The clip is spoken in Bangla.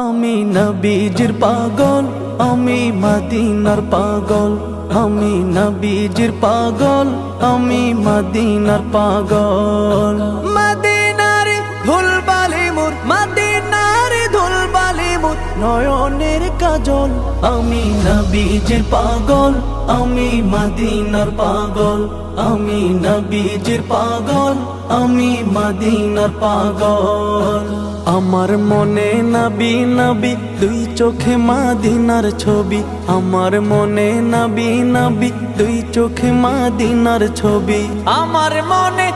আমি নবীজির পাগল, আমি মদিনার পাগল। আমি নবীজির পাগল, আমি মদিনার পাগল। মদিনার ধুলবালি মোর, মদিনার ধুলবালি মোর নয়নের কাজল। আমি নবীজির পাগল, আমি মদিনার পাগল। আমি নবীজির পাগল, আমি মদিনার পাগল। আমার মনে নবী নবী দুই চোখে মদিনার ছবি। আমার মনে নবী নবী দুই চোখে মদিনার ছবি। আমার মনে